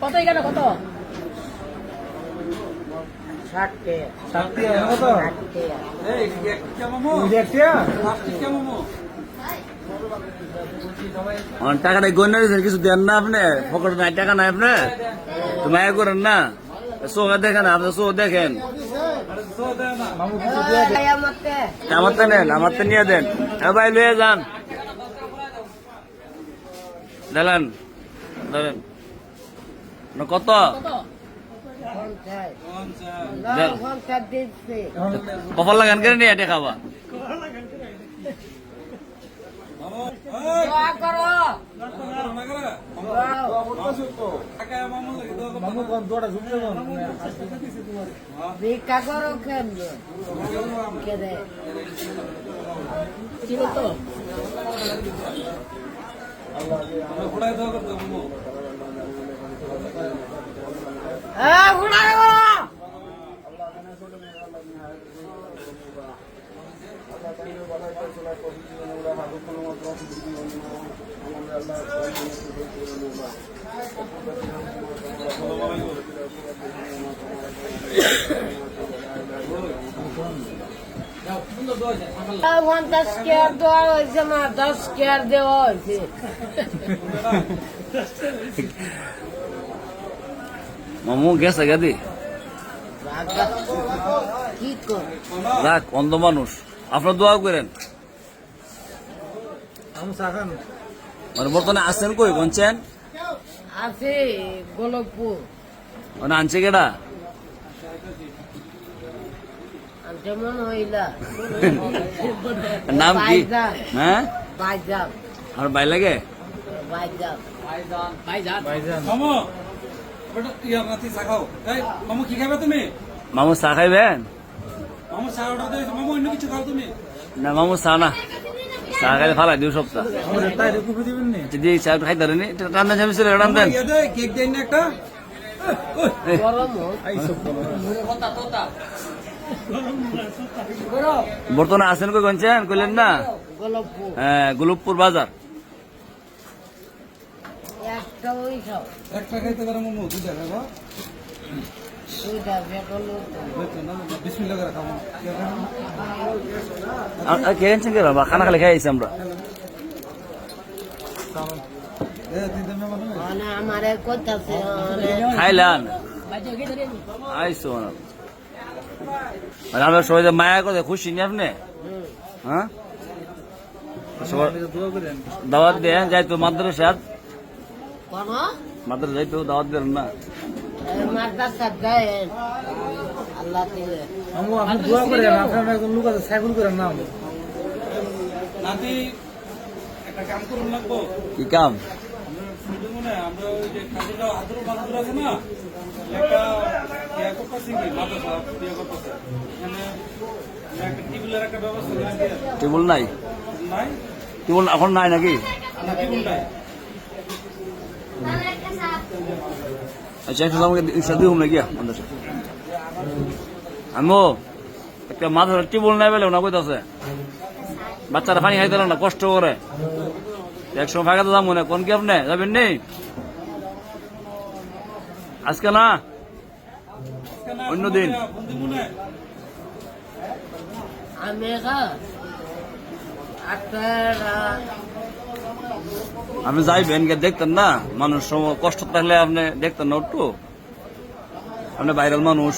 কত এখানে কত? 60 টাকাটা গণ্য কিছু দেন না আপনি, পকেটে নাই টাকা নাই আপনি, তো মায়া করেন না, চোখে দেখেন, আপনি চোখ দেখেন, আমার তো নেন, আমার তো নিয়ে দেন, ভাই লয়ে যান, দিলেন ধরেন কত কপাল লাগান করে নিয়ে এটা খাবা ভিক্ষা করো কেমনে কি বলতো পঞ্চাশ কেয়ার দেওয়া হয়েছে না, 10 কেয়ার দেওয়া হয়েছে। মামু গেছে গাদি কি কর রাখ, অন্ধ মানুষ, আপনার দোয়া করেন। মানে বর্তমানে আসছেন কই বলছেন? আছে গোলকপুর। মানে আনছে কেডা? যেমন হইলা নাম কি? হ্যাঁ ভাইজান। আর ভাই লাগে ভাইজান কি খাবে তুমি? মামু চা খাইবেন? মামু চা অর্ডার দিয়েছো, মামু অন্য কিছু খাও তুমি? না মামু চা না, চা খাইলে ফালাই দিও সপ্তাহ যদি চা খাইতে পারেনি রান্না চামিছিল রান্ধেন। কেক দেন না একটা? গরম বর্তমানে আসেন কই গঞ্চেন কইলেন না? গোলকপুর। হ্যাঁ গোলকপুর বাজার। একটা ওই খাও, একটা খাইতে পারো মামু, দুইটা খাবো। দুইটা বেগুন বিসমিল্লাহ করে খাবো। খেয়েছেন কে বাবা? খানা খালি খাইছি আমরা। মানে আমারে কইতাছে খাইলাম আইসো না মানে আমরা সবাই যে মায়া করে খুশি নি আপনি? হ্যাঁ দাওয়াত দেন যাইতো মাদ্রাসাত, কোন মাদ্রাসা যাইতো দাওয়াত দেন না? মাদ্রাসা দেন আল্লাহ দিলে। নাতি একটা কাম করুন লাগবো। কি কাম? আমরা ওই যে কাজীরা হাতুর বাহাদুর আছে না, একটা ইয়া করতেছি কি মাদ্রাসা ইয়া করতেছে, মানে একটা টিউবওয়েলের একটা ব্যবস্থা করে দিয়ে টেবুল নাই? নাই টেবুল এখন নাই নাকি? না টিউবওয়েল নাই। আচ্ছা একটু আমাকে ইচ্ছা দিও নাকি মাদ্রাসা? আমিও একটা মাদ্রাসা টেবুল নাই পেলে না কইতাছে, বাচ্চারা পানি খাইতে না কষ্ট করে, একসময় ফাঁকা তো যাবো না। কোন কি আপনি যাবেন নেই আজকে? না অন্য দিন। আমি আপনি যাইবেন গিয়ে দেখতেন না, মানুষ কষ্ট থাকলে আপনি দেখতেন না একটু? আপনি ভাইরাল মানুষ।